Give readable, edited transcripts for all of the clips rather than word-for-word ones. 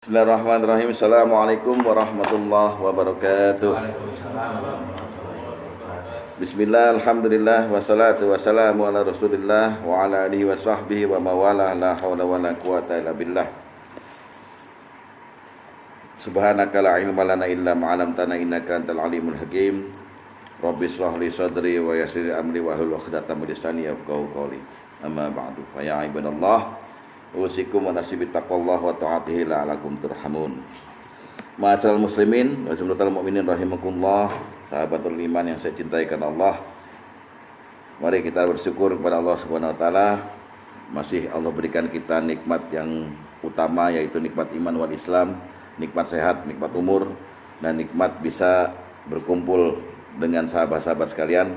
Bismillahirrahmanirrahim. Assalamualaikum warahmatullahi wabarakatuh. Bismillah, alhamdulillah, wassalatu wassalamu ala rasulillah wa ala alihi wa sahbihi wa mawalah, la hawla wa la quwata illa billah. Subhanaka la ilma lana illa ma'alamtana innaka antal alimul hakim. Rabbi shrah li sadri wa yassir li amri wa hlul 'uqdatam min lisani yafqahu qawli. Amma ba'du, fa ya ibadallah, usikum wa nasibi taqwallah wa ta'atihi la'alakum turhamun. Ma'asyiral muslimin wa sunnatul mu'minin rahimakumullah, sahabatul iman yang saya cintai karena Allah. Mari kita bersyukur kepada Allah Subhanahu wa taala, masih Allah berikan kita nikmat yang utama, yaitu nikmat iman wal Islam, nikmat sehat, nikmat umur, dan nikmat bisa berkumpul dengan sahabat-sahabat sekalian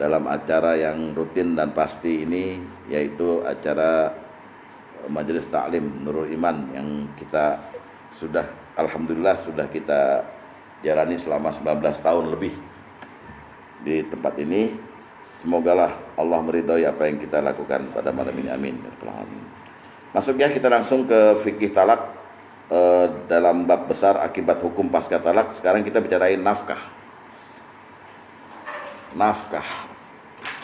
dalam acara yang rutin dan pasti ini, yaitu acara Majelis Ta'lim Nurul Iman yang kita sudah alhamdulillah sudah kita jalani selama 19 tahun lebih di tempat ini. Semogalah Allah meridhai apa yang kita lakukan pada malam ini, amin. Masuk ya, kita langsung ke fikih talak dalam bab besar akibat hukum pasca talak. Sekarang kita bicarain nafkah.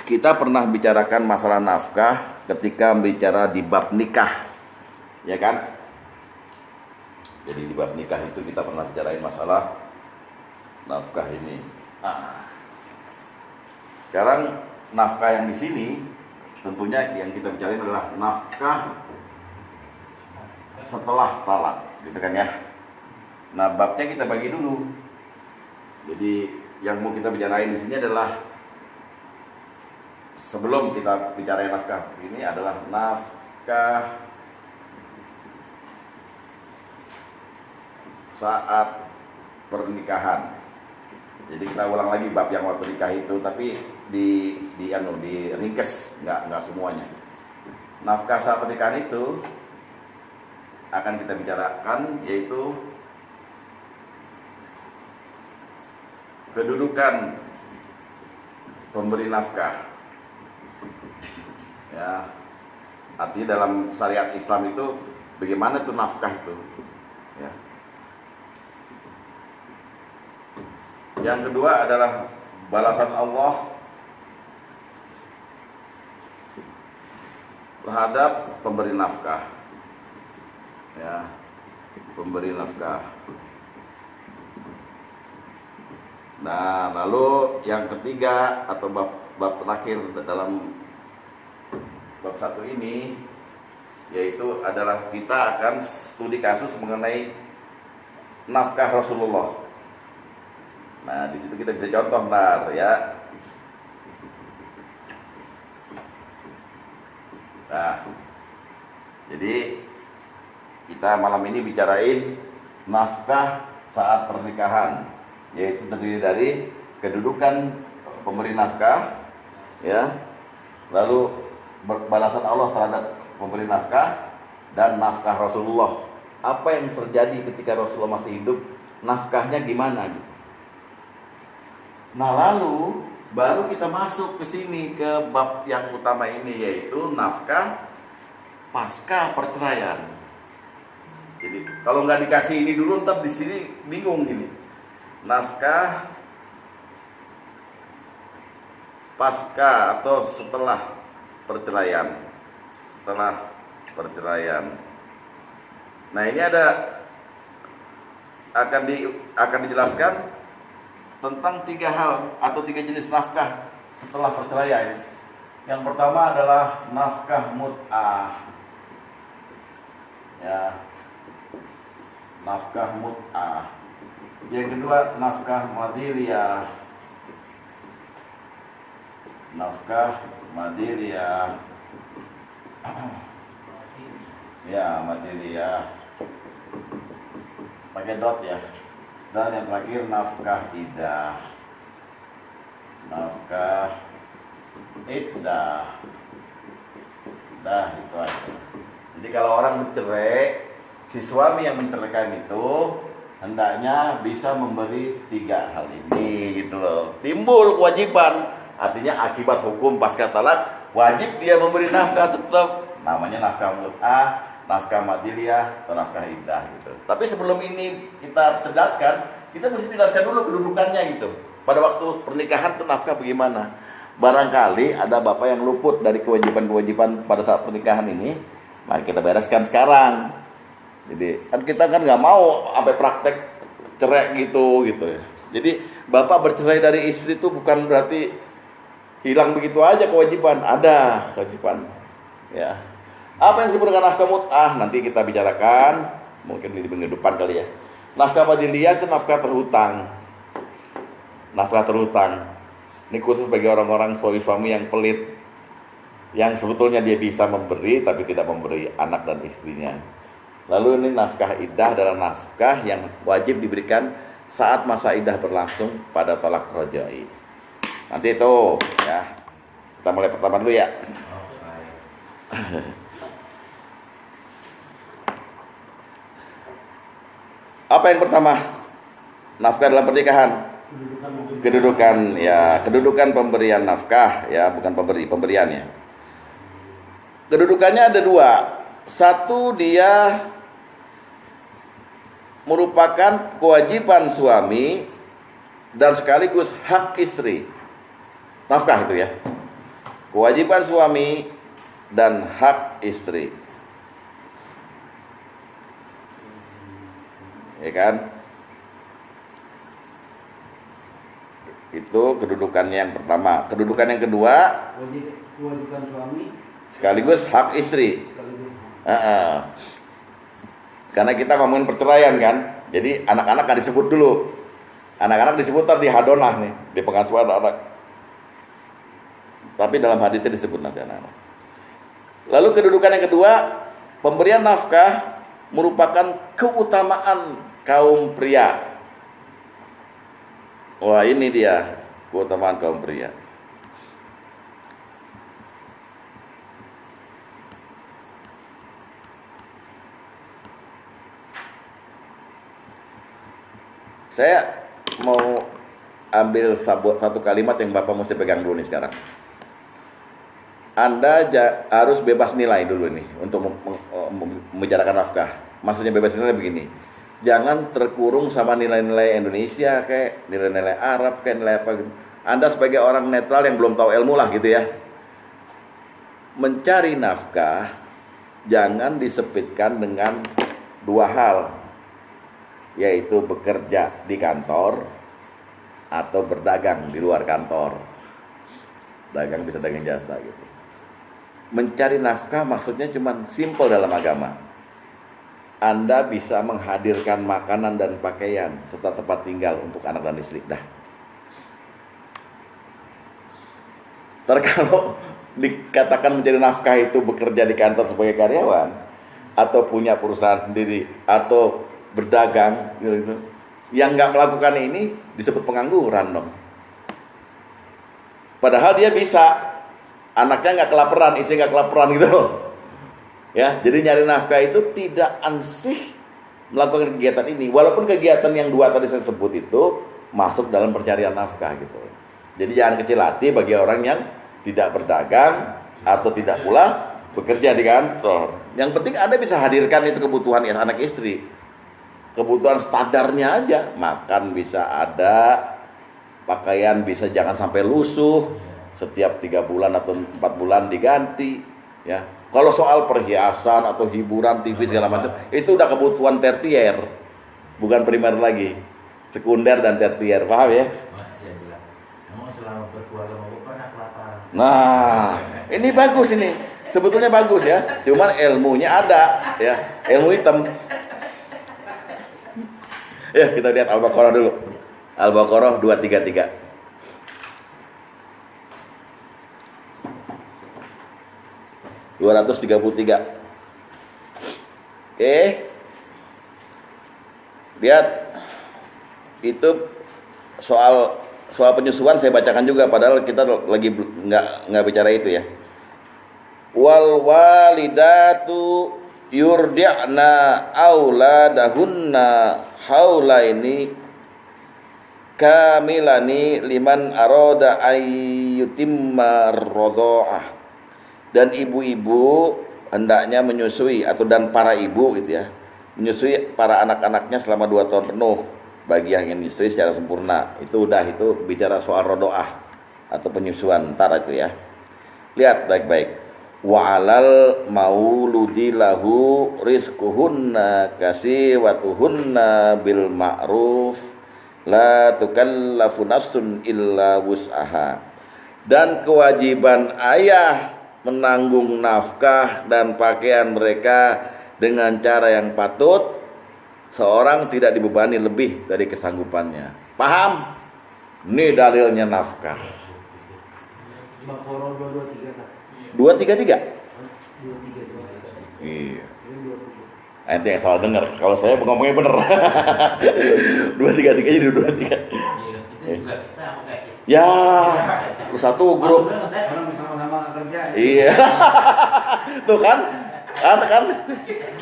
Kita pernah bicarakan masalah nafkah ketika bicara di bab nikah, ya kan? Jadi di bab nikah itu kita pernah bicarain masalah nafkah ini. Sekarang nafkah yang di sini tentunya yang kita bicarain adalah nafkah setelah talak, gitu kan ya? Nah, babnya kita bagi dulu. Jadi yang mau kita bicarain di sini adalah, sebelum kita bicara nafkah, ini adalah nafkah saat pernikahan. Jadi kita ulang lagi bab yang waktu nikah itu, tapi di ringkes, nggak semuanya. Nafkah saat pernikahan itu akan kita bicarakan, yaitu kedudukan pemberi nafkah. Ya, artinya dalam syariat Islam itu bagaimana tuh nafkah itu, ya. Yang kedua adalah balasan Allah terhadap pemberi nafkah, ya, pemberi nafkah. Nah, lalu yang ketiga atau bab terakhir dalam bab satu ini, yaitu adalah kita akan studi kasus mengenai nafkah Rasulullah. Nah, di situ kita bisa contoh, ntar ya. Nah, jadi kita malam ini bicarain nafkah saat pernikahan, yaitu terdiri dari kedudukan pemberi nafkah, ya, lalu balasan Allah terhadap pemberi nafkah, dan nafkah Rasulullah. Apa yang terjadi ketika Rasulullah masih hidup, nafkahnya gimana gitu. Nah, lalu baru kita masuk ke sini ke bab yang utama ini, yaitu nafkah pasca perceraian. Jadi kalau nggak dikasih ini dulu, ntar di sini bingung ini. Nafkah pasca atau setelah perceraian. Nah, ini akan dijelaskan tentang 3 hal atau 3 jenis nafkah setelah perceraian. Yang pertama adalah nafkah mut'ah. Ya. Nafkah mut'ah. Yang kedua nafkah madiriyah. Nafkah madiriyah. Ya, madiriyah. Pakai dot ya. Dan yang terakhir nafkah iddah. Nafkah iddah. Dah, itu aja. Jadi kalau orang bercerai, si suami yang menceraikan itu hendaknya bisa memberi 3 hal ini, gitu loh. Timbul kewajiban, artinya akibat hukum pasca talak wajib dia memberi nafkah tetap. Namanya nafkah mut'ah, nafkah madiliyah atau nafkah iddah gitu. Tapi sebelum ini kita jelaskan, kita mesti jelaskan dulu kedudukannya gitu. Pada waktu pernikahan itu nafkah bagaimana? Barangkali ada bapak yang luput dari kewajiban-kewajiban pada saat pernikahan ini, mari kita bereskan sekarang. Jadi kan kita kan nggak mau sampai praktek cerai gitu ya. Jadi bapak bercerai dari istri itu bukan berarti hilang begitu aja kewajiban, ada kewajiban. Ya. Apa yang disebut dengan nafkah mut'ah nanti kita bicarakan mungkin di minggu depan kali ya. Nafkah madiliyah itu nafkah terhutang. Nafkah terhutang. Ini khusus bagi orang-orang suami-suami yang pelit, yang sebetulnya dia bisa memberi tapi tidak memberi anak dan istrinya. Lalu ini nafkah iddah adalah nafkah yang wajib diberikan saat masa iddah berlangsung pada talak rajai. Nanti itu ya. Kita mulai pertama dulu ya. Apa yang pertama? Nafkah dalam pernikahan. Kedudukan pemberian nafkah ya, bukan pemberian ya. Kedudukannya ada dua. Satu, dia merupakan kewajiban suami dan sekaligus hak istri. Nafkah itu ya. Kewajiban suami dan hak istri. Ya kan? Itu kedudukannya yang pertama. Kedudukan yang kedua, kewajiban suami sekaligus hak istri. Karena kita ngomongin perceraian kan, jadi anak-anak kan disebut dulu. Anak-anak disebut tadi hadonah nih, di pengasuhan anak. Tapi dalam hadisnya disebut nanti anak-anak. Lalu kedudukan yang kedua, pemberian nafkah merupakan keutamaan kaum pria. Wah, ini dia keutamaan kaum pria. Saya mau ambil satu kalimat yang Bapak mesti pegang dulu nih sekarang. Anda harus bebas nilai dulu nih untuk membicarakan nafkah. Maksudnya bebas nilai begini. Jangan terkurung sama nilai-nilai Indonesia kayak nilai-nilai Arab kayak nilai apa gitu. Anda sebagai orang netral yang belum tahu ilmu lah gitu ya. Mencari nafkah jangan disempitkan dengan dua hal, yaitu bekerja di kantor atau berdagang di luar kantor. Dagang bisa dagang jasa gitu. Mencari nafkah maksudnya cuma simpel dalam agama. Anda bisa menghadirkan makanan dan pakaian serta tempat tinggal untuk anak dan istri. Dah. Kalau dikatakan mencari nafkah itu bekerja di kantor sebagai karyawan atau punya perusahaan sendiri atau berdagang gitu. Yang nggak melakukan ini disebut pengangguran dong. Padahal dia bisa, anaknya nggak kelaparan, istri nggak kelaparan gitu loh. Ya, jadi nyari nafkah itu tidak ansih melakukan kegiatan ini, walaupun kegiatan yang dua tadi saya sebut itu masuk dalam pencarian nafkah gitu. Jadi jangan kecil hati bagi orang yang tidak berdagang atau tidak pula bekerja di kantor. Yang penting Anda bisa hadirkan itu kebutuhan anak istri. Kebutuhan standarnya aja, makan bisa ada, pakaian bisa jangan sampai lusuh, setiap 3 bulan atau 4 bulan diganti, ya. Kalau soal perhiasan atau hiburan TV segala macam, itu udah kebutuhan tertier, bukan primer lagi, sekunder dan tertier, paham ya? Nah, ini bagus ini, sebetulnya bagus ya, cuman ilmunya ada, ya, ilmu hitam. Ya, kita lihat Al-Baqarah dulu. Al-Baqarah 233. Oke. Lihat. Itu soal penyusuan saya bacakan juga padahal kita lagi nggak bicara itu ya. Wal walidatu yurdi'na auladahunna haulaini kamilani liman arada ayyutimma radha'ah. Dan ibu-ibu hendaknya menyusui atau dan para ibu gitu ya, menyusui para anak-anaknya selama 2 tahun penuh bagi yang ingin menyusui secara sempurna. Itu bicara soal rodoah atau penyusuan ntar itu ya. Lihat baik-baik. Wa alal mauludi lahu rizquhunna kasiwatuhunna bil ma'ruf la tukallafu nafsun illa wus'aha. Dan kewajiban ayah menanggung nafkah dan pakaian mereka dengan cara yang patut. Seorang tidak dibebani lebih dari kesanggupannya. Paham? Ini dalilnya nafkah. Baqarah 223. 233? 233. Iya. Ini 23. Nanti yang salah dengar. Kalau saya ngomongnya bener. 233 jadi 23. Iya, kita juga sama kayak gitu. Ya, satu grup. Orang sama-sama kerja. Iya. Tuh kan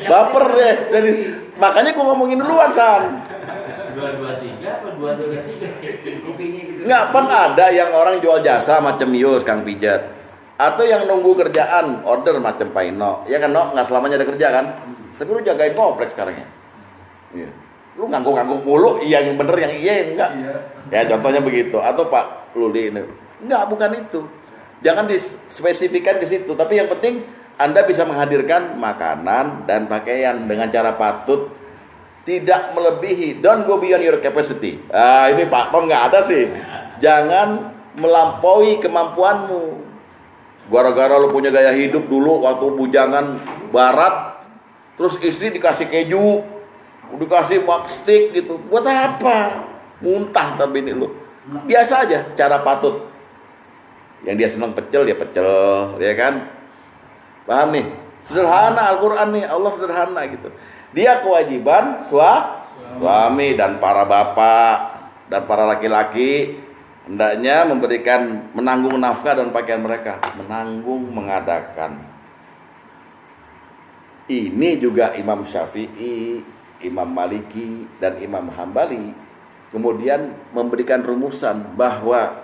baper deh. Jadi makanya gua ngomongin duluan, San. 223 apa 233? Kupingnya gitu. Nggak pernah ada yang orang jual jasa macam Yus, Kang Pijat. Atau yang nunggu kerjaan, order macam Paino. Ya kan, no? Nggak selamanya ada kerja kan? Tapi lu jagain kompleks sekarang ya. Iya. Lu ngangguk-ngangguk mulu, iya yang bener, yang iya yang enggak. Iya. Ya contohnya begitu. Atau Pak Luli ini. Enggak, bukan itu. Jangan dispesifikkan ke situ. Tapi yang penting Anda bisa menghadirkan makanan dan pakaian dengan cara patut, tidak melebihi. Don't go beyond your capacity. Ah, ini Pak Tom nggak ada sih. Jangan melampaui kemampuanmu. Gara-gara lu punya gaya hidup dulu waktu bujangan barat, terus istri dikasih keju, dikasih stick gitu. Buat apa? Muntah tapi ini lu. Biasa aja, cara patut. Yang dia senang pecel, ya pecel, ya kan? Paham nih? Sederhana Al-Quran nih, Allah sederhana gitu. Dia kewajiban suami dan para bapak dan para laki-laki hendaknya menanggung nafkah dan pakaian mereka, mengadakan. Ini juga Imam Syafi'i, Imam Maliki dan Imam Hambali kemudian memberikan rumusan bahwa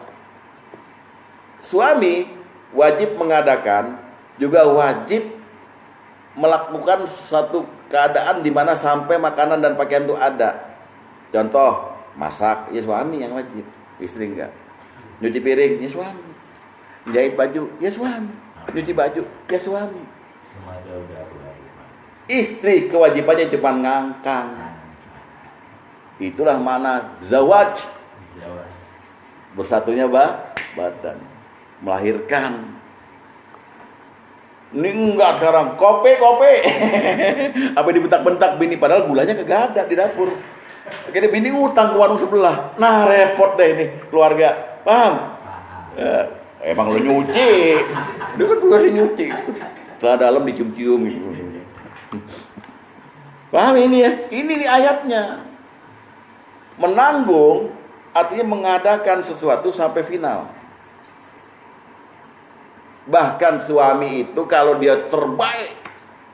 suami wajib mengadakan, juga wajib melakukan satu keadaan di mana sampai makanan dan pakaian itu ada. Contoh, masak, ya suami yang wajib, istri enggak. Nyuci piring, ya suami. Jahit baju, ya suami. Nyuci baju, ya suami. Istri kewajibannya cuma ngangkang. Itulah mana zawaj. Bersatunya badan, melahirkan. Ini enggak sekarang, kopi. Apa dibentak-bentak bini, padahal gulanya kagak ada di dapur. Akhirnya bini utang ke warung sebelah. Nah repot deh ini keluarga. Paham? Emang lu nyuci. Dia kan juga nyuci. Setelah dalam dicium-cium gitu. Paham ini ya? Ini nih ayatnya. Menanggung artinya mengadakan sesuatu sampai final. Bahkan suami itu kalau dia terbaik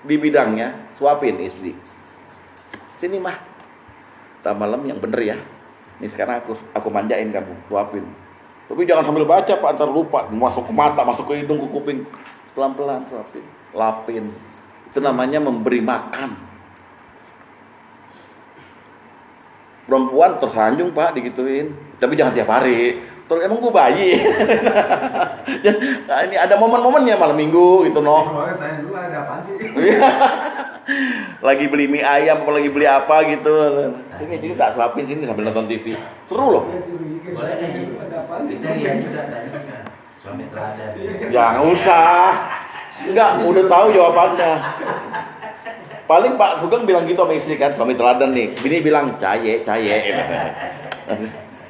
di bidangnya, suapin istri. Sini mah, tak malam yang bener ya. Ini sekarang aku manjain kamu, suapin. Tapi jangan sambil baca Pak, antar lupa. Masuk ke mata, masuk ke hidung, ke kuping. Pelan-pelan suapin, lapin. Itu namanya memberi makan. Perempuan tersanjung Pak digituin. Tapi jangan tiap hari. Terus emang gue bayi. Nah, ini ada momen-momennya malam minggu gitu noh. Tanya dulu ada apaan sih? Lagi beli mie ayam atau lagi beli apa gitu. Sini tak suapin sini sambil nonton TV. Seru loh. Boleh nih. Ada apaan sih? Kita lihat juga tanya suami teladan. Ya nggak usah. Enggak, udah tahu jawabannya. Paling Pak Sugeng bilang gitu sama istri kan, suami teladan nih. Bini bilang caye.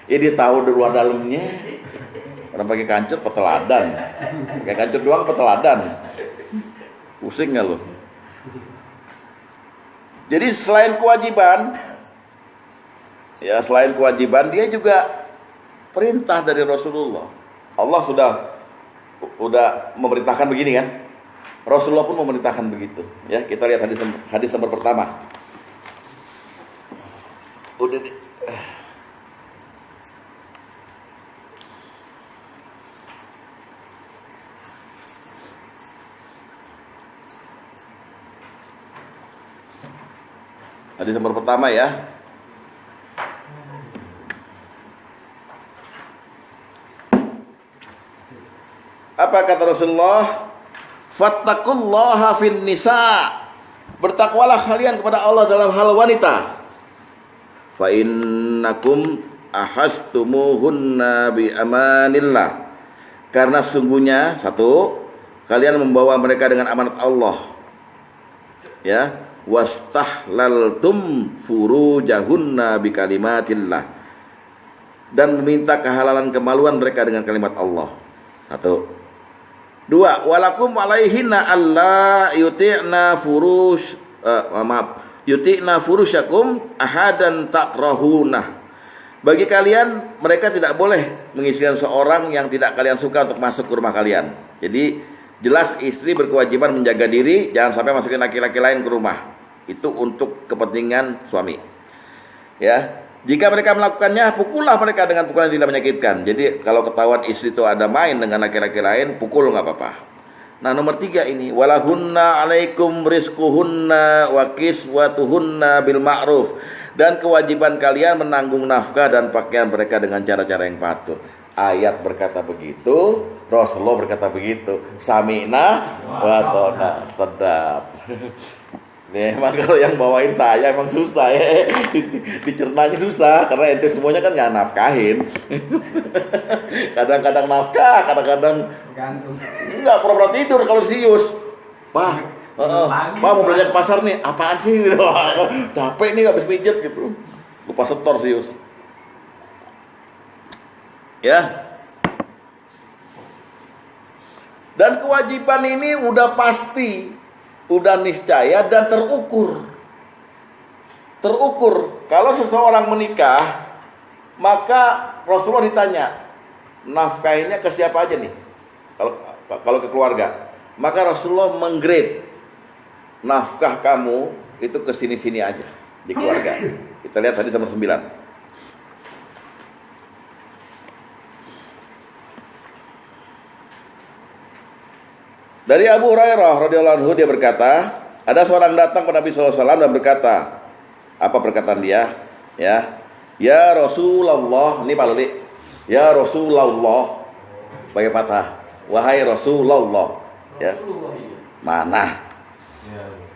Ya dia tahu di luar dalamnya. Orang pakai kancur peteladan. Pakai kancur doang peteladan. Pusing nggak lo? Jadi selain kewajiban, dia juga perintah dari Rasulullah. Allah sudah memerintahkan begini kan? Rasulullah pun memerintahkan begitu. Ya, kita lihat hadis nomor pertama. Udah deh. Hadis nomor pertama ya. Apa kata Rasulullah? Fattaqullaha fin nisa. Bertakwalah kalian kepada Allah dalam hal wanita. Fa innakum ahastumuhunna bi amanillah. Karena sungguhnya satu, kalian membawa mereka dengan amanat Allah. Ya, wastahlaltum furujahunna bi kalimatillah. Dan meminta kehalalan kemaluan mereka dengan kalimat Allah. Satu. Dua, walakum alaihinna alla yuti'na yuti'na furusyakum ahadan takrahunah. Bagi kalian, mereka tidak boleh mengistrikan seorang yang tidak kalian suka untuk masuk ke rumah kalian. Jadi, jelas istri berkewajiban menjaga diri, jangan sampai masukin laki-laki lain ke rumah. Itu untuk kepentingan suami. Ya. Jika mereka melakukannya, pukullah mereka dengan pukulan yang tidak menyakitkan. Jadi kalau ketahuan istri itu ada main dengan laki-laki lain, pukul nggak apa-apa. Nah nomor 3 ini, walahunna alaikum rizquhunna wa kiswatuhunna bil ma'ruf. Dan kewajiban kalian menanggung nafkah dan pakaian mereka dengan cara-cara yang patut. Ayat berkata begitu, Rasulullah berkata begitu. Sami'na wa ta'na. Sedap. Memang kalau yang bawain saya emang susah ya. Dicernanya susah karena ente semuanya kan nggak nafkahin. Kadang-kadang nafkah, kadang-kadang enggak, pura-pura tidur kalau serius. Pak, Pak mau belanja ke pasar nih, apaan sih? Capek nih habis pijet gitu. Lupa setor serius. Ya. Dan kewajiban ini udah pasti, udah niscaya dan terukur. Terukur. Kalau seseorang menikah, maka Rasulullah ditanya, nafkahnya ke siapa aja nih? Kalau ke keluarga, maka Rasulullah menggrade nafkah kamu itu ke sini-sini aja di keluarga. Kita lihat tadi nomor 9. Dari Abu Hurairah radhiyallahu anhu, dia berkata, ada seorang datang kepada Nabi sallallahu alaihi wasallam dan berkata, apa perkataan dia? Ya Rasulullah, ini Pak Luli. Ya Rasulullah, pakai patah. Wahai Rasulullah. Ya. Mana?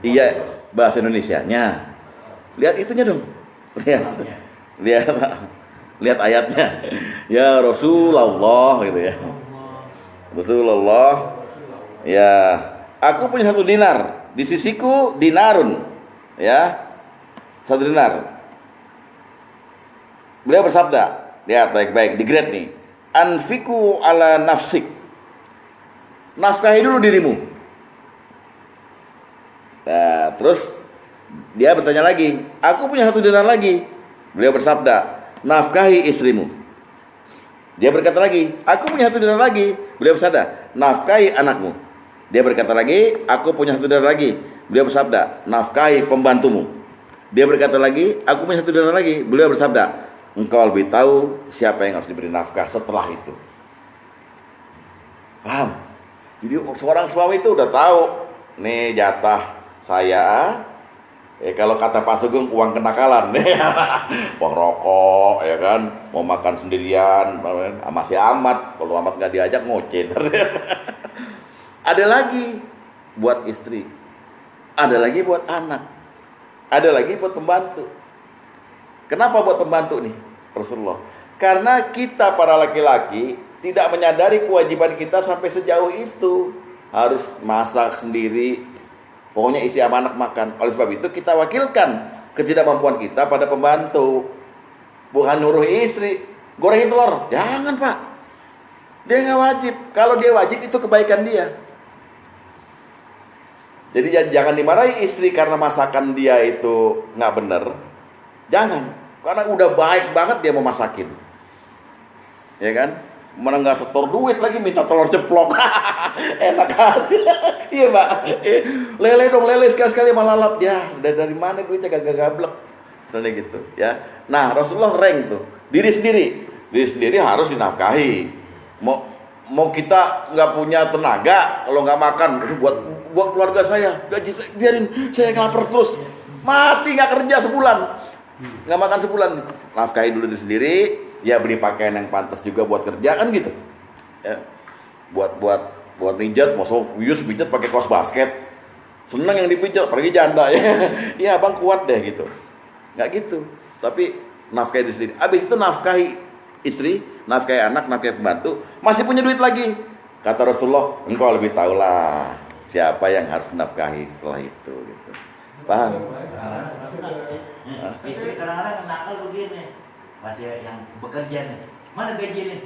Iya, bahasa Indonesianya. Lihat itunya dong. Lihat ayatnya. Ya Rasulullah gitu ya. Rasulullah. Ya, aku punya 1 dinar, di sisiku dinarun, ya, 1 dinar. Beliau bersabda, lihat baik-baik, di grade nih, anfiku ala nafsik, nafkahi dulu dirimu. Nah, terus dia bertanya lagi, aku punya 1 dinar lagi. Beliau bersabda, nafkahi istrimu. Dia berkata lagi, aku punya 1 dinar lagi. Beliau bersabda, nafkahi anakmu. Dia berkata lagi, aku punya 1 dinar lagi. Beliau bersabda, nafkahi pembantumu. Dia berkata lagi, aku punya 1 dinar lagi. Beliau bersabda, engkau lebih tahu siapa yang harus diberi nafkah setelah itu. Paham? Jadi seorang suami itu udah tahu, nih jatah saya. Kalau kata Pak Sugeng, uang kenakalan. Uang rokok, ya kan. Mau makan sendirian, masih amat. Kalau amat nggak diajak ngoceh. Ada lagi buat istri, ada lagi buat anak, ada lagi buat pembantu. Kenapa buat pembantu nih Rasulullah? Karena kita para laki-laki tidak menyadari kewajiban kita sampai sejauh itu. Harus masak sendiri, pokoknya isi sama anak makan. Oleh sebab itu kita wakilkan ketidakmampuan kita pada pembantu. Bukan nyuruh istri gorengin telur, jangan Pak. Dia nggak wajib. Kalau dia wajib itu kebaikan dia. Jadi jangan dimarahi istri karena masakan dia itu nggak bener. Jangan, karena udah baik banget dia mau masakin, ya kan? Mana nggak setor duit lagi minta telur ceplok, enak aja. Iya Mbak, lele dong, lele sekali-sekali malalap. Ya dari mana duitnya kagak gablek, misalnya gitu, ya. Nah Rasulullah rank tuh diri sendiri harus dinafkahi. Mau kita nggak punya tenaga kalau nggak makan, buat keluarga saya, gaji saya, biarin saya lapar terus. Mati nggak kerja sebulan, nggak makan sebulan, nafkahi dulu diri sendiri, ya beli pakaian yang pantas juga buat kerja kan gitu. Ya. Buat pijat, masuk Yus pijat pakai kaos basket, seneng yang dipijat, pergi janda ya. Ya abang kuat deh gitu, nggak gitu. Tapi nafkahi diri sendiri. Abis itu nafkahi istri, nafkahi anak, nafkahi pembantu, masih punya duit lagi. Kata Rasulullah, engkau lebih tahulah siapa yang harus nafkahi setelah itu gitu. Paham? Istri kadang-kadang nakal begini, masih yang bekerja nih, mana gaji nih?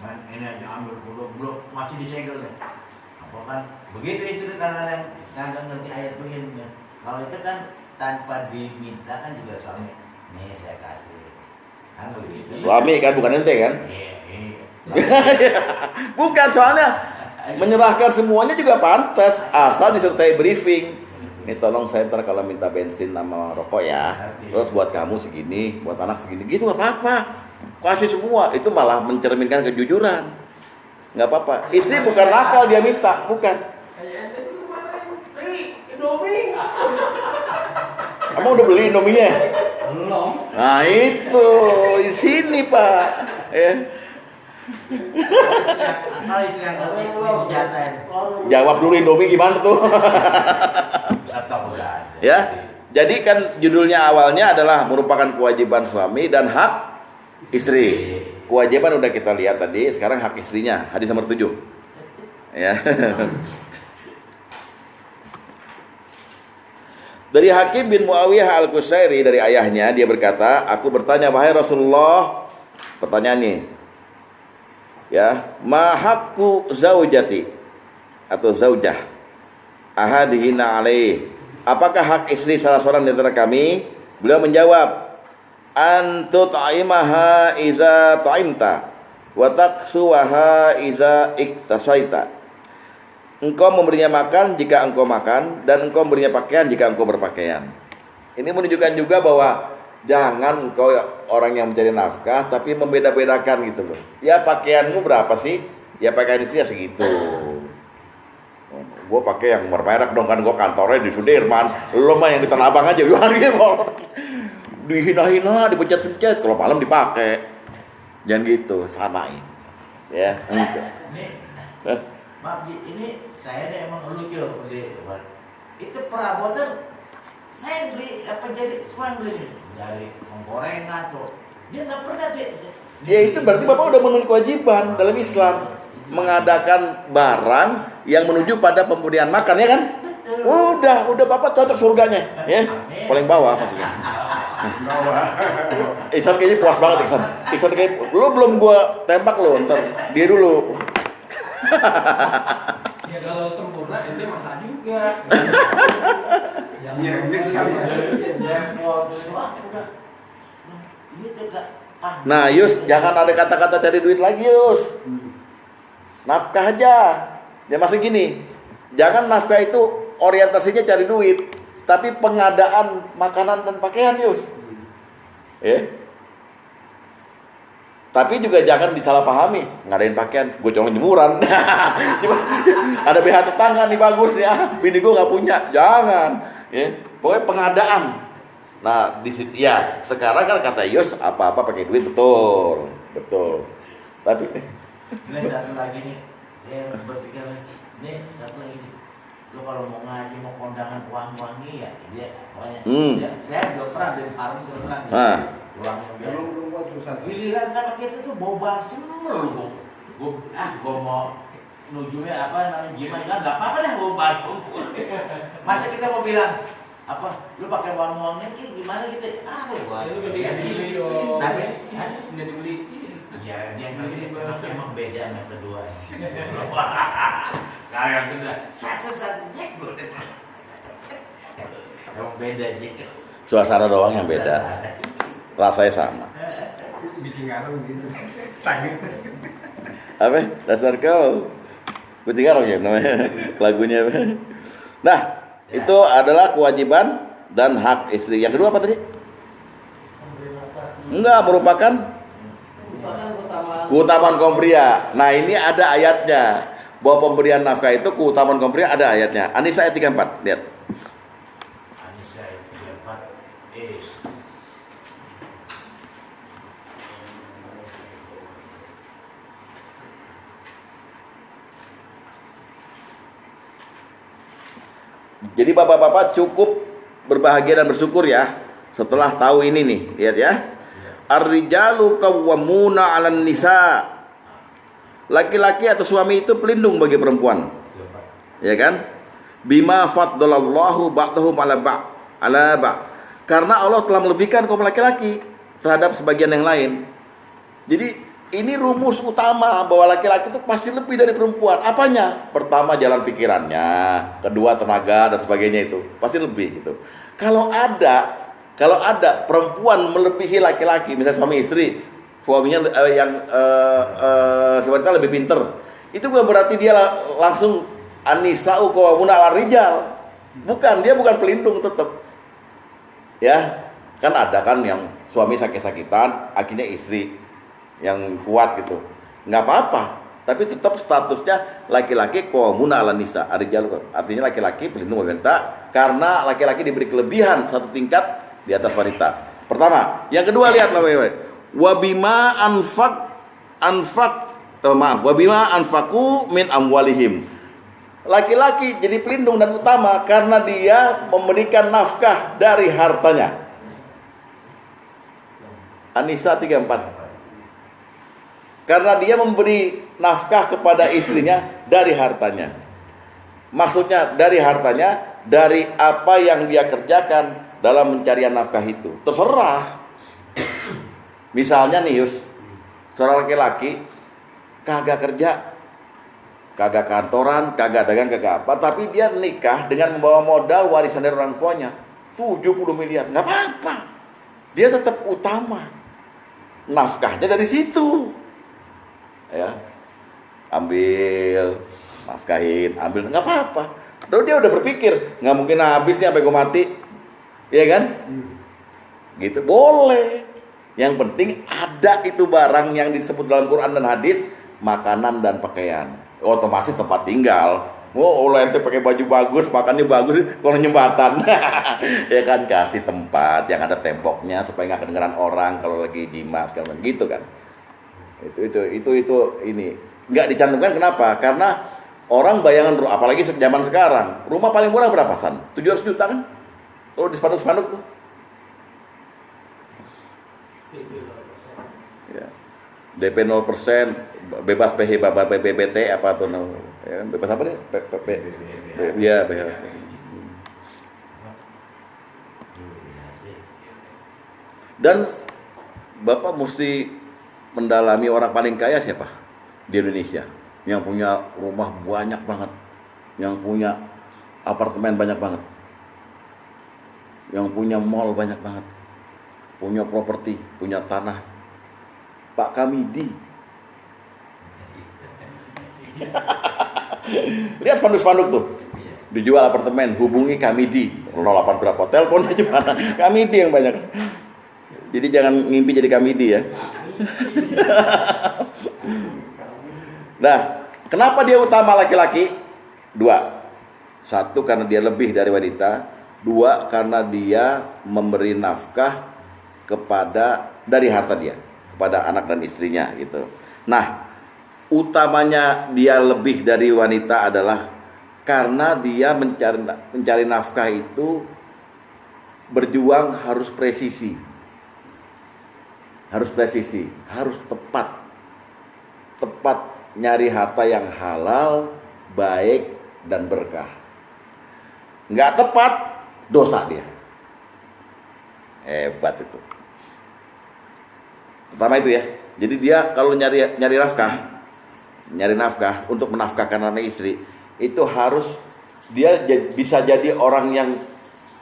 Man, ini aja ambil belum masih disegel nih. Apa kan begitu istri kadang-kadang ngerti ayat begini. Kalau itu kan tanpa diminta kan juga suami, nih saya kasih, kan begitu. Suami kan bukan ente kan? Iya. Bukan, soalnya menyerahkan semuanya juga pantas asal disertai briefing. Ini tolong saya ntar kalau minta bensin sama rokok ya, terus buat kamu segini, buat anak segini, gitu nggak apa-apa, kasih semua. Itu malah mencerminkan kejujuran, nggak apa-apa. Istri bukan nakal dia minta, bukan. Indomie. Kamu udah beli Indominya? Belum. Nah itu di sini Pak, ya. Kalau istri yang ngerti dijatain. Jawab dulu Indomie gimana tuh? Atau udah ada. Ya, jadi kan judulnya awalnya adalah merupakan kewajiban suami dan hak istri. Kewajiban udah kita lihat tadi, sekarang hak istrinya, hadis nomor 7. Ya. Dari Hakim bin Muawiyah al-Qusairi dari ayahnya, dia berkata, aku bertanya, wahai Rasulullah, pertanyaannya, ya, ma haqqu zaujati atau zaujah ahadihina alaih, apakah hak istri salah seorang di antara kami? Beliau menjawab, antu ta'imaha iza ta'imta wa taksuwaha iza iktasaita. Engkau memberinya makan jika engkau makan, dan engkau memberinya pakaian jika engkau berpakaian. Ini menunjukkan juga bahwa jangan engkau orang yang mencari nafkah tapi membeda-bedakan gitu loh. Ya pakaianmu berapa sih? Ya pakaian istri ya segitu. Gue pakai yang bermerek dong, kan gue kantornya di Sudirman. Lo mah yang di Tanah Abang aja, dihina-hina, dipencet-pencet, kalau malam dipakai. Jangan gitu, samain. Ya, gitu. Maaf Ji, ini saya deh emang lucu itu perabotan saya beli apa jadi semua beli dari penggorengan tuh dia nggak pernah dia. Ya itu berarti Bapak udah memenuhi kewajiban dalam Islam, mengadakan barang yang menuju pada pemberian makan, ya kan? Udah Bapak cocok surganya, ya. Paling bawah maksudnya. Ihsan kayaknya puas banget Ihsan kayak lu belum gua tembak lu, ntar dia dulu. Ya kalau sempurna ente masak juga. Yang Nyempit sekali. Wah, udah. Ini tidak. Nah, Yus, jangan ada kata-kata cari duit lagi, Yus. Nafkah aja. Ya masih gini. Jangan nafkah itu orientasinya cari duit, tapi pengadaan makanan dan pakaian, Yus. Ya. Tapi juga jangan disalahpahami, ngadain pakaian, gue cuma jemuran. Ada BH tetangga nih bagus nih, bini gue nggak punya, jangan. Ya, pokoknya pengadaan. Nah di situ ya, sekarang kan kata Yus apa-apa pakai duit, betul. Tapi ini satu lagi nih, saya berpikir nih satu lagi nih. Lo kalau mau ngaji mau kondangan uang-uangnya ya, dia pokoknya. Saya udah pernah di Parung uang yang biasa. buat susah. Giliran sama kita tuh bobal semua lo. Gue mau nujunya apa namanya Jima, nggak apa-apa dah bobal. Masa kita mau bilang apa? Lu pakai uangnya gimana gitu? Bobal. Lu dibeli dong. Sampai, Udah dibeli. iya dia ngerti emang beda sama kedua. Kayak udah satu cek bro. Emang beda aja. suasana doang yang beda, rasanya sama. Biji ngarung gitu. Tanya. Apa? Dasar kau. Biji ngarung ya namanya lagunya. Nah, itu adalah kewajiban dan hak istri. Yang kedua apa tadi? Enggak, merupakan keutamaan kaum pria. Nah, ini ada ayatnya. Bahwa pemberian nafkah itu keutamaan kaum pria, ada ayatnya. An-Nisa ayat 34, lihat. Anissa Jadi bapak-bapak cukup berbahagia dan bersyukur ya setelah tahu ini nih. Lihat ya. Ar-rijalu qawwamuna 'alan nisa. Laki-laki atau suami itu pelindung bagi perempuan. Ya kan? Bima faddalallahu ba'dahum 'ala ba'. Karena Allah telah melebihkan kaum laki-laki terhadap sebagian yang lain. Jadi ini rumus utama bahwa laki-laki itu pasti lebih dari perempuan. Apanya? Pertama jalan pikirannya, kedua tenaga dan sebagainya itu pasti lebih gitu. Kalau ada perempuan melebihi laki-laki, misalnya suami istri, suaminya sebenarnya lebih pinter, itu bukan berarti dia langsung an-nisa'u qawwamuna 'alal rijal. Bukan, dia bukan pelindung tetap. Ya, kan ada kan yang suami sakit-sakitan, akhirnya istri yang kuat gitu. Nggak apa-apa, tapi tetap statusnya laki-laki qawwamuna 'alan nisa. Artinya laki-laki pelindung wanita karena laki-laki diberi kelebihan satu tingkat di atas wanita. Pertama, yang kedua lihatlah wabima anfaqu min amwalihim. Laki-laki jadi pelindung dan utama karena dia memberikan nafkah dari hartanya. An-Nisa 34. Karena dia memberi nafkah kepada istrinya dari hartanya. Maksudnya dari hartanya, dari apa yang dia kerjakan dalam mencarian nafkah itu. Terserah. Misalnya nih Yus, seorang laki-laki kagak kerja, kagak kantoran, kagak dagang, kagak apa, tapi dia nikah dengan membawa modal warisan dari orang tuanya 70 miliar. Nggak apa-apa. Dia tetap utama. Nafkahnya dari situ. Ya. Ambil, nafkahin, ambil, nggak apa-apa. Lalu dia udah berpikir, nggak mungkin habis nih sampai gue mati. Iya kan? Gitu, boleh. Yang penting ada itu barang yang disebut dalam Quran dan hadis, makanan dan pakaian. Otomatis tempat tinggal. Oh, ente pakai baju bagus, makannya bagus, kalau jembatan. Ya kan, kasih tempat yang ada temboknya supaya nggak kedengeran orang kalau lagi jima segala gitu kan. Itu ini nggak dicantumkan. Kenapa? Karena orang bayangan, apalagi zaman sekarang, rumah paling murah berapa San? 700 juta kan? Kalau di spanduk-spanduk tuh. Ya. DP 0%, bebas PBT apa tuh? Ya, bebas apa nih? Iya, Dan Bapak mesti mendalami orang paling kaya siapa di Indonesia, yang punya rumah banyak banget, yang punya apartemen banyak banget, yang punya mall banyak banget, punya properti, punya tanah. Pak Kamidi. Lihat spanduk-spanduk tuh. Dijual apartemen, hubungi Kamidi. 08 berapa, telepon aja mana. Kamidi yang banyak. Jadi jangan ngimpi jadi Kamidi ya. Nah, kenapa dia utama laki-laki? 2. 1, karena dia lebih dari wanita. 2, karena dia memberi nafkah dari harta dia kepada anak dan istrinya gitu. Nah, utamanya dia lebih dari wanita adalah karena dia mencari nafkah itu berjuang harus presisi. Harus presisi, harus tepat. Tepat nyari harta yang halal, baik dan berkah. Nggak tepat, dosa dia. Hebat itu. Pertama itu ya. Jadi dia kalau nyari nafkah untuk menafkahkan anak istri, itu harus dia bisa jadi orang yang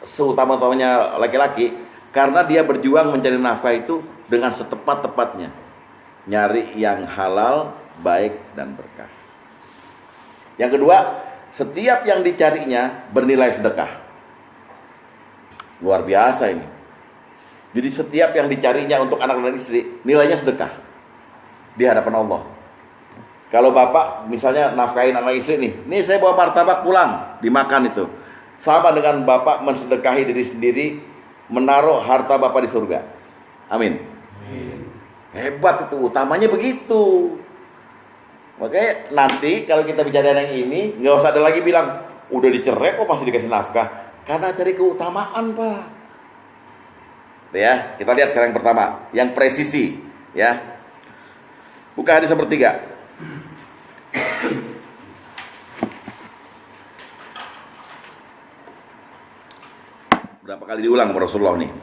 seutama-utamanya laki-laki karena dia berjuang mencari nafkah itu dengan setepat-tepatnya. Nyari yang halal, baik dan berkah. Yang kedua, setiap yang dicarinya bernilai sedekah. Luar biasa ini. Jadi setiap yang dicarinya untuk anak dan istri, nilainya sedekah di hadapan Allah. Kalau bapak misalnya nafkahin anak istri nih saya bawa martabak pulang, dimakan itu. Sama dengan bapak mensedekahi diri sendiri, menaruh harta bapak di surga. Amin. Hebat itu, utamanya begitu. Makanya nanti kalau kita bicara yang ini, nggak usah ada lagi bilang, Udah dicerai kok pasti dikasih nafkah? Karena cari keutamaan, Pak. Ya, kita lihat sekarang yang pertama, yang presisi, ya. Buka hadis nomor 3. Berapa kali diulang Rasulullah nih?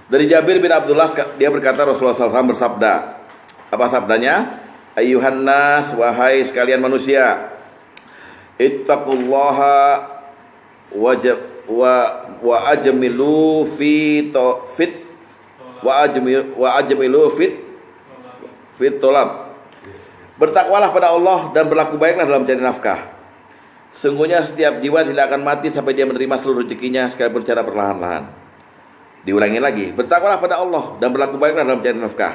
Dari Jabir bin Abdullah, dia berkata Rasulullah SAW bersabda. Apa sabdanya? Ayyuhan nas, wahai sekalian manusia, ittaqullaha wa ajmilu fit tolab. Bertakwalah pada Allah dan berlaku baiklah dalam mencari nafkah. Sungguhnya setiap jiwa tidak akan mati sampai dia menerima seluruh rezekinya sekalipun secara perlahan-lahan. Diulangi lagi, bertakwalah pada Allah dan berlaku baiklah dalam mencari nafkah.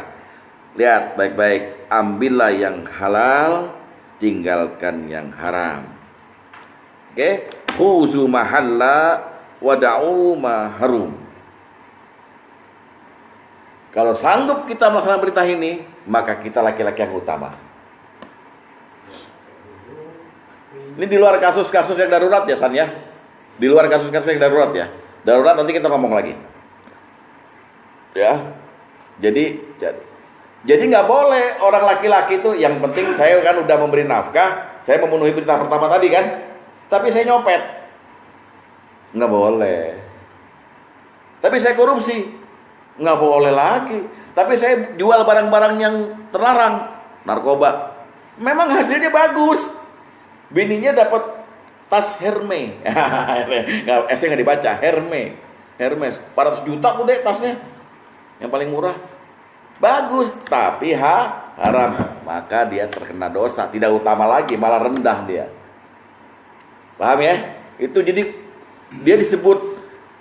Lihat baik-baik, ambillah yang halal, tinggalkan yang haram. Oke, khuzu mahalla wada'u ma harum. Kalau sanggup kita melaksanakan perintah ini, maka kita laki-laki yang utama. Ini di luar kasus-kasus yang darurat ya, San ya. Di luar kasus-kasus yang darurat ya. Darurat nanti kita ngomong lagi. Ya. Jadi nggak boleh orang laki-laki itu, yang penting saya kan udah memberi nafkah, saya memenuhi perintah pertama tadi kan, tapi saya nyopet, nggak boleh. Tapi saya korupsi, nggak boleh lagi. Tapi saya jual barang-barang yang terlarang, narkoba, memang hasilnya bagus. Bininya dapat tas Hermes, S-nya nggak dibaca, Hermes, 400 juta tuh deh tasnya, yang paling murah. Bagus, tapi haram, maka dia terkena dosa, tidak utama lagi, malah rendah dia. Paham ya? Itu jadi dia disebut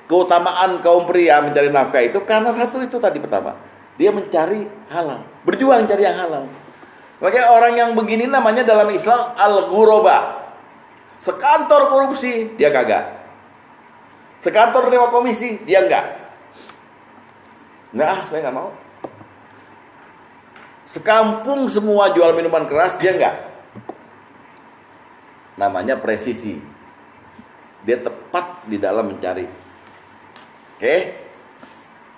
keutamaan kaum pria mencari nafkah itu karena satu itu tadi pertama, dia mencari halal, berjuang cari yang halal. Makanya orang yang begini namanya dalam Islam al-ghuraba. Sekantor korupsi dia kagak, sekantor terima komisi dia enggak. Saya nggak mau. Sekampung semua jual minuman keras dia enggak. Namanya presisi. Dia tepat di dalam mencari. Oke?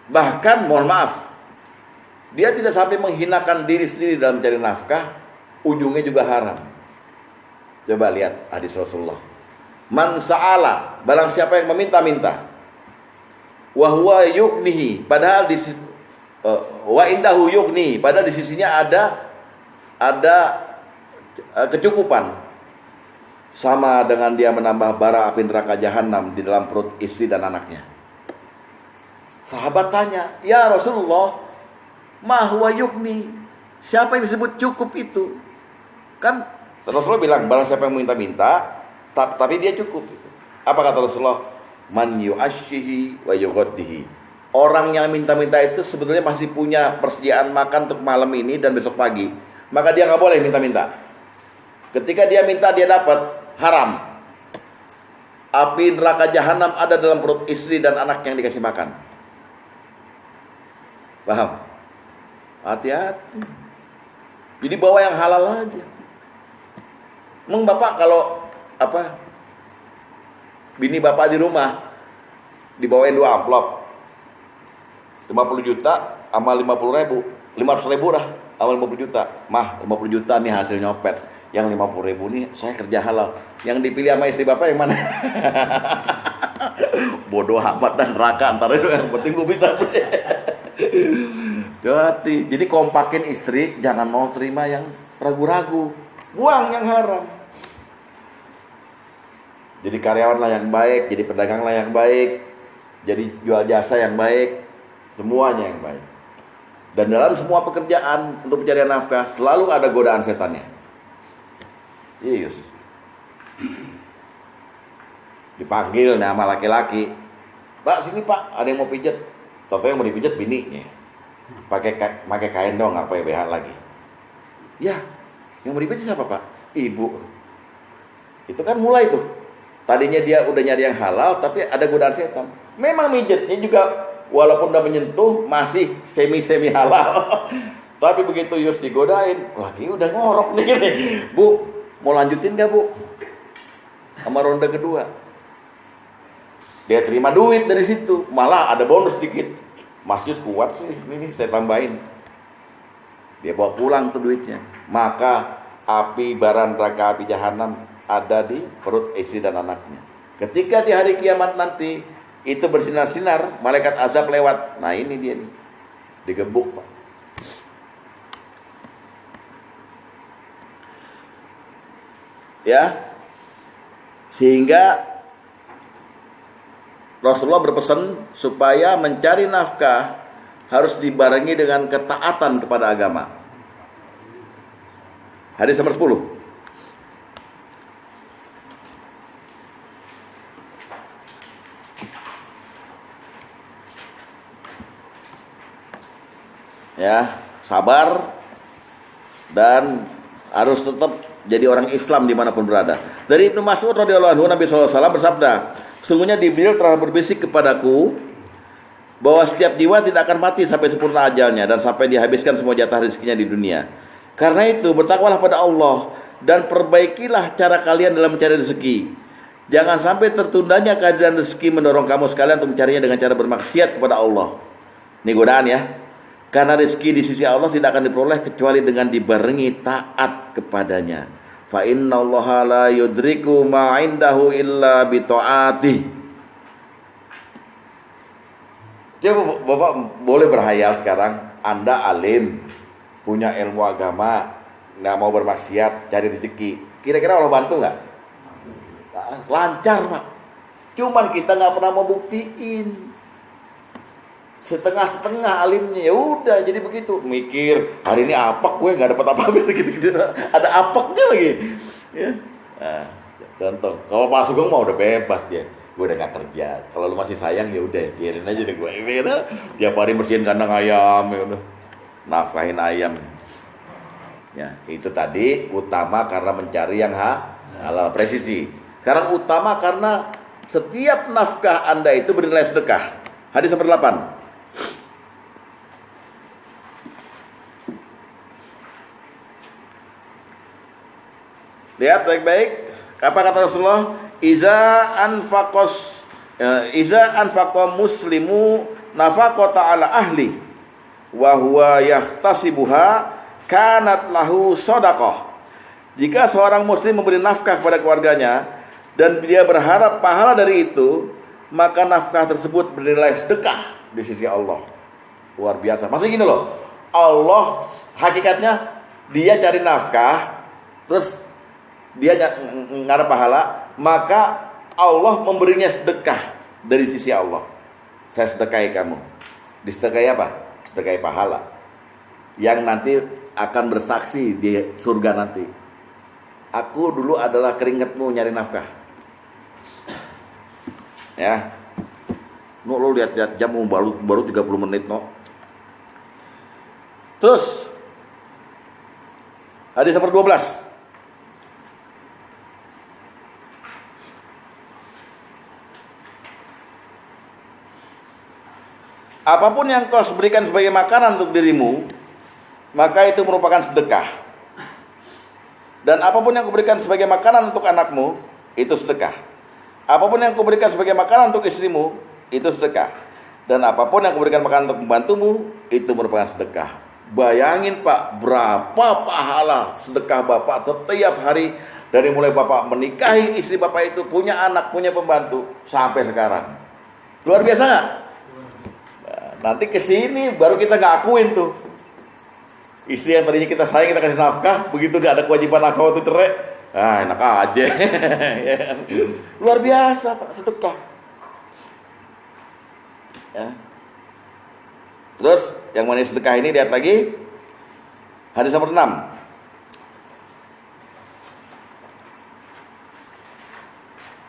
Bahkan mohon maaf, dia tidak sampai menghinakan diri sendiri dalam mencari nafkah, ujungnya juga haram. Coba lihat hadis Rasulullah. Man sa'ala, barang siapa yang meminta-minta, wa huwa yuknihi, padahal di wa indahu yukni, padahal di sisinya ada kecukupan, sama dengan dia menambah bara api neraka jahanam di dalam perut istri dan anaknya. Sahabat tanya, ya Rasulullah, ma huwa yukni, siapa yang disebut cukup itu? Kan Rasulullah bilang barang siapa yang minta-minta tapi dia cukup. Apa kata Rasulullah? Man yu'ashihi wa yughaddihi. Orang yang minta-minta itu sebetulnya masih punya persediaan makan untuk malam ini dan besok pagi, maka dia nggak boleh minta-minta. Ketika dia minta dia dapat, haram. Api neraka jahanam ada dalam perut istri dan anak yang dikasih makan. Paham? Hati-hati. Jadi bawa yang halal aja. Emang bapak kalau bini bapak di rumah dibawain 2 amplop 50 juta sama 50 ribu, 500 ribu dah sama 50 juta. Mah 50 juta nih hasil nyopet, yang 50 ribu nih saya kerja halal. Yang dipilih sama istri bapak yang mana? Bodoh amat dan neraka antara itu, yang penting gue bisa beli. Hati. Jadi kompakin istri, jangan mau terima yang ragu-ragu, buang yang haram. Jadi karyawanlah yang baik, jadi pedaganglah yang baik, jadi jual jasa yang baik, semuanya yang baik. Dan dalam semua pekerjaan untuk pencarian nafkah selalu ada godaan setannya. Yes. Dipanggil nama laki-laki, Pak sini Pak, ada yang mau pijet. Tahu yang mau dipijet bininya. Pakai kain dong, apa ya BH lagi. Ya, yang mau dipijet siapa Pak? Ibu. Itu kan mulai tuh. Tadinya dia udah nyari yang halal, tapi ada godaan setan. Memang mijetnya juga walaupun udah menyentuh masih semi halal. Tapi begitu Yus digodain, lagi udah ngorok nih gini. Bu, mau lanjutin gak Bu? Sama ronde kedua. Dia terima duit dari situ, malah ada bonus sedikit. Mas Yus kuat sih, ini saya tambahin. Dia bawa pulang tuh duitnya. Maka api bara neraka, api jahanam ada di perut istri dan anaknya. Ketika di hari kiamat nanti itu bersinar-sinar, malaikat azab lewat. Nah ini dia nih, digebuk Pak. Ya, sehingga Rasulullah berpesan supaya mencari nafkah harus dibarengi dengan ketaatan kepada agama. Hadis nomor 10. Ya, sabar dan harus tetap jadi orang Islam dimanapun berada. Dari Ibnu Mas'ud radhiyallahu anhu, Nabi SAW bersabda, sungguhnya Jibril telah berbisik kepadaku bahwa setiap jiwa tidak akan mati sampai sempurna ajalnya dan sampai dihabiskan semua jatah rezekinya di dunia. Karena itu bertakwalah pada Allah dan perbaikilah cara kalian dalam mencari rezeki. Jangan sampai tertundanya kehadiran rezeki mendorong kamu sekalian untuk mencarinya dengan cara bermaksiat kepada Allah. Ini godaan ya. Karena rezeki di sisi Allah tidak akan diperoleh kecuali dengan dibarengi taat kepadanya. Fa innallaha la yudriku ma indahu illa bi taati. Coba Bapak boleh berhayal sekarang, Anda alim, punya ilmu agama, nggak mau bermaksiat, cari rezeki. Kira-kira Allah bantu nggak? Lancar Pak. Cuman kita nggak pernah mau buktiin. Setengah-setengah alimnya, ya udah jadi begitu. Mikir hari ini apak gue nggak dapat apa-apa gitu-gitu. Ada apaknya lagi. Ya. Nah, contoh, kalau Pak Sugeng mau udah bebas dia. Gue udah nggak kerja. Kalau lu masih sayang ya udah, biarin aja deh gue. Tiap hari bersihin kandang ayam, ya udah. Nafkahin ayam. Ya, itu tadi utama karena mencari yang halal, presisi. Sekarang utama karena setiap nafkah Anda itu bernilai sedekah. Hadis nomor 8. Lihat baik-baik. Apa kata Rasulullah? Iza anfaqa muslimu nafaqata ala ahli wa huwa yahtasibuha kanat lahu shadaqah. Jika seorang muslim memberi nafkah kepada keluarganya dan dia berharap pahala dari itu, maka nafkah tersebut bernilai sedekah di sisi Allah. Luar biasa. Maksudnya gini loh, Allah hakikatnya dia cari nafkah, terus dia ngarep pahala, maka Allah memberinya sedekah dari sisi Allah. Saya sedekahi kamu. Disedekahi apa? Sedekahi pahala yang nanti akan bersaksi di surga nanti. Aku dulu adalah keringatmu nyari nafkah. Ya. No, lo lihat jam baru 30 menit no. Terus hadis nomor 12. Apapun yang kau berikan sebagai makanan untuk dirimu, maka itu merupakan sedekah. Dan apapun yang kau berikan sebagai makanan untuk anakmu, itu sedekah. Apapun yang kau berikan sebagai makanan untuk istrimu, itu sedekah. Dan apapun yang kau berikan makanan untuk pembantumu, itu merupakan sedekah. Bayangin Pak, berapa pahala sedekah Bapak setiap hari. Dari mulai Bapak menikahi istri Bapak itu, punya anak, punya pembantu, sampai sekarang. Luar biasa gak? Nanti kesini baru kita nggak akuin tuh. Istri yang tadinya kita sayang, kita kasih nafkah, begitu dia ada kewajiban nafkah waktu cerai, enak aja. Luar biasa Pak, sedekah. Ya. Terus yang mana sedekah ini lihat lagi hadis nomor 6.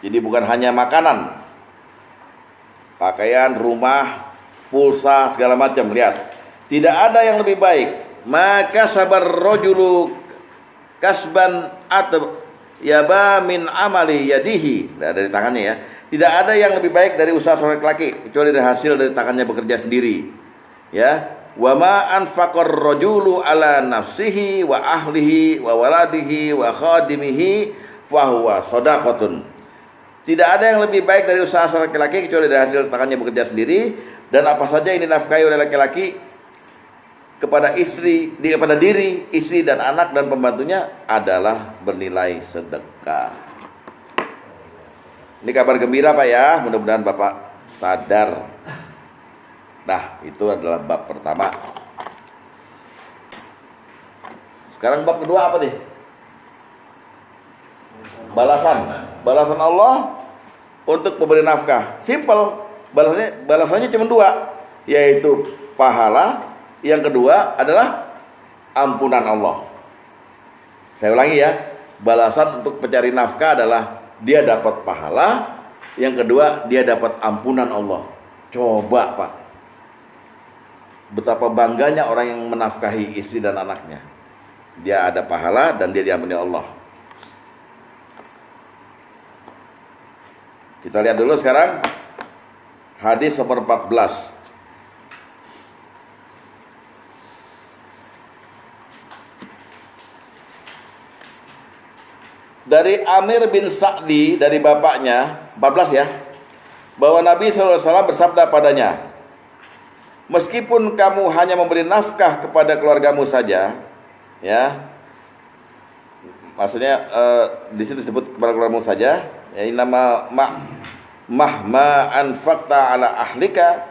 Jadi bukan hanya makanan, pakaian, rumah, pulsa, segala macam. Lihat, tidak ada yang lebih baik. Maka sabar rojulu kasban atau yaba min amali yadihi. Nah, dari tangannya ya. Tidak ada yang lebih baik dari usaha seorang laki kecuali dari hasil dari tangannya bekerja sendiri. Ya, wa ma anfaqar rajulu ala nafsihi wa ahlihi wa waladihi wa khadimihi fa huwa shadaqatun. Tidak ada yang lebih baik dari usaha seorang laki-laki kecuali dari hasil tangannya bekerja sendiri, dan apa saja yang dinafkahi oleh laki-laki kepada diri, istri dan anak dan pembantunya adalah bernilai sedekah. Ini kabar gembira Pak ya, mudah-mudahan Bapak sadar. Nah, itu adalah bab pertama. Sekarang bab kedua apa nih? Balasan Allah untuk pemberi nafkah. Simple. Balasannya cuma dua, yaitu pahala. Yang kedua adalah ampunan Allah. Saya ulangi ya. Balasan untuk pencari nafkah adalah dia dapat pahala. Yang kedua, dia dapat ampunan Allah. Coba Pak, betapa bangganya orang yang menafkahi istri dan anaknya. Dia ada pahala dan dia diampuni Allah. Kita lihat dulu sekarang hadis nomor 14. Dari Amir bin Sa'di, dari bapaknya, 14 ya, bahwa Nabi SAW bersabda padanya, meskipun kamu hanya memberi nafkah kepada keluargamu saja, ya, maksudnya di situ disebut kepada keluargamu saja, ya, nama mahma anfaqta ala ahlika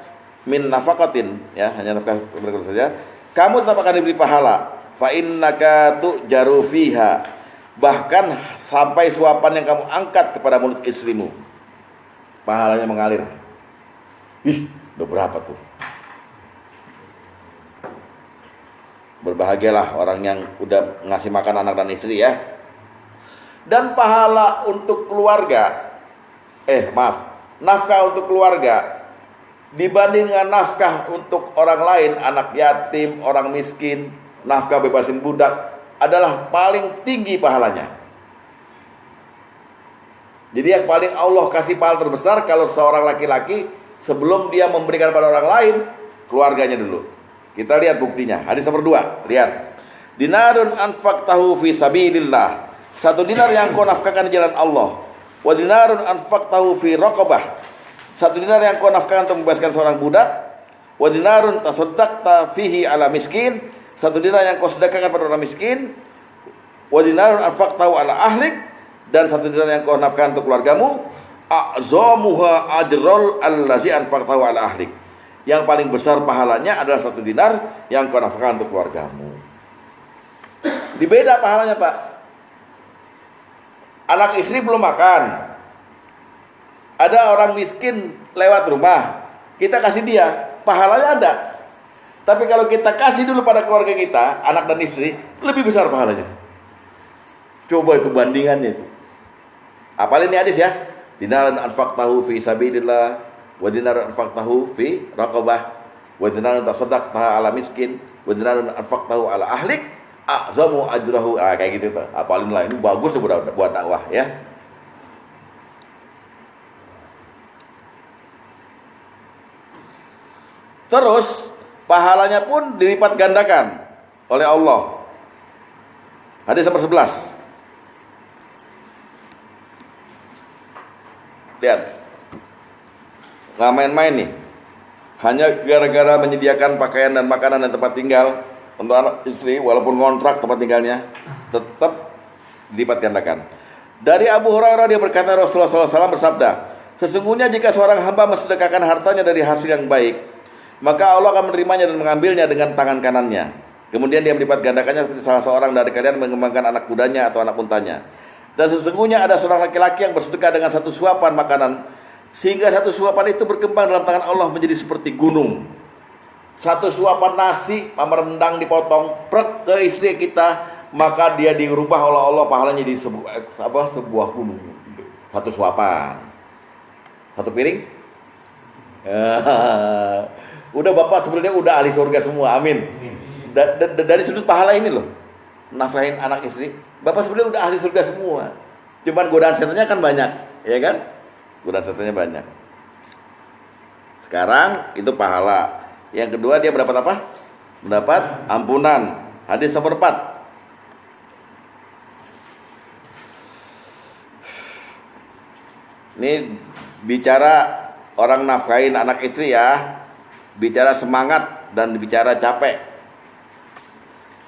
min nafaqatin, ya, hanya nafkah kepada keluarga saja, kamu tetap akan diberi pahala, fa innaka tu'jaru fiha, bahkan sampai suapan yang kamu angkat kepada mulut istrimu, pahalanya mengalir. Ih, udah berapa tuh? Berbahagialah orang yang udah ngasih makan anak dan istri ya. Dan pahala untuk keluarga, nafkah untuk keluarga dibanding dengan nafkah untuk orang lain, anak yatim, orang miskin, nafkah bebasin budak, adalah paling tinggi pahalanya. Jadi yang paling Allah kasih pahala terbesar kalau seorang laki-laki sebelum dia memberikan pada orang lain, keluarganya dulu. Kita lihat buktinya. Hadis nomor 2. Lihat. Dinarun anfaqtahu fi sabilillah. 1 dinar yang kau nafkahkan di jalan Allah. Wa dinarun anfaqtahu fi raqabah. 1 dinar yang kau nafkahkan untuk membebaskan seorang budak. Wa dinarun tasaddaqta fihi ala miskin. 1 dinar yang kau sedekahkan pada orang miskin. Wa dinarun anfaqtahu ala ahlik, dan 1 dinar yang kau nafkahkan untuk keluargamu. A'zamuha ajrul allazi anfaqtahu ala ahlik. Yang paling besar pahalanya adalah 1 dinar yang kau nafkahkan untuk keluargamu. Dibeda pahalanya Pak. Anak istri belum makan, ada orang miskin lewat rumah, kita kasih dia, pahalanya ada. Tapi kalau kita kasih dulu pada keluarga kita, anak dan istri, lebih besar pahalanya. Coba itu bandingannya itu. Apalin ini hadis ya. Dinaran anfaqtahu fi sabilillah, wa dinaran anfaqtahu fi raqabah, wa dinaran tasaddaqta ala miskin, wa dinaran anfaqtahu ala ahlik, a'zamu ajrahu. Kayak gitu tuh. Apalin lah, ini bagus tuh buat dakwah ya. Terus pahalanya pun dilipat gandakan oleh Allah. Hadis nomor 11. Lihat. Nggak main-main nih. Hanya gara-gara menyediakan pakaian dan makanan dan tempat tinggal untuk anak istri, walaupun kontrak tempat tinggalnya, tetap dilipat gandakan. Dari Abu Hurairah dia berkata, Rasulullah SAW bersabda, sesungguhnya jika seorang hamba mensedekahkan hartanya dari hasil yang baik, maka Allah akan menerimanya dan mengambilnya dengan tangan kanannya. Kemudian dia melipat gandakannya seperti salah seorang dari kalian mengembangkan anak kudanya atau anak untanya. Dan sesungguhnya ada seorang laki-laki yang bersedekah dengan 1 suapan makanan, sehingga 1 suapan itu berkembang dalam tangan Allah menjadi seperti gunung. 1 suapan nasi sama rendang dipotong prek ke istri kita, maka dia dirubah oleh Allah pahalanya di sebuah gunung. 1 suapan, 1 piring. Udah Bapak sebenarnya udah ahli surga semua, amin. Dari sudut pahala ini loh, nafkahin anak istri, Bapak sebenarnya udah ahli surga semua. Cuman godaan setannya kan banyak, ya kan? Godaan setannya banyak. Sekarang itu pahala. Yang kedua dia mendapat apa? Mendapat ampunan. Hadis nomor 4. Ini bicara orang nafkahin anak istri ya. Bicara semangat dan bicara capek.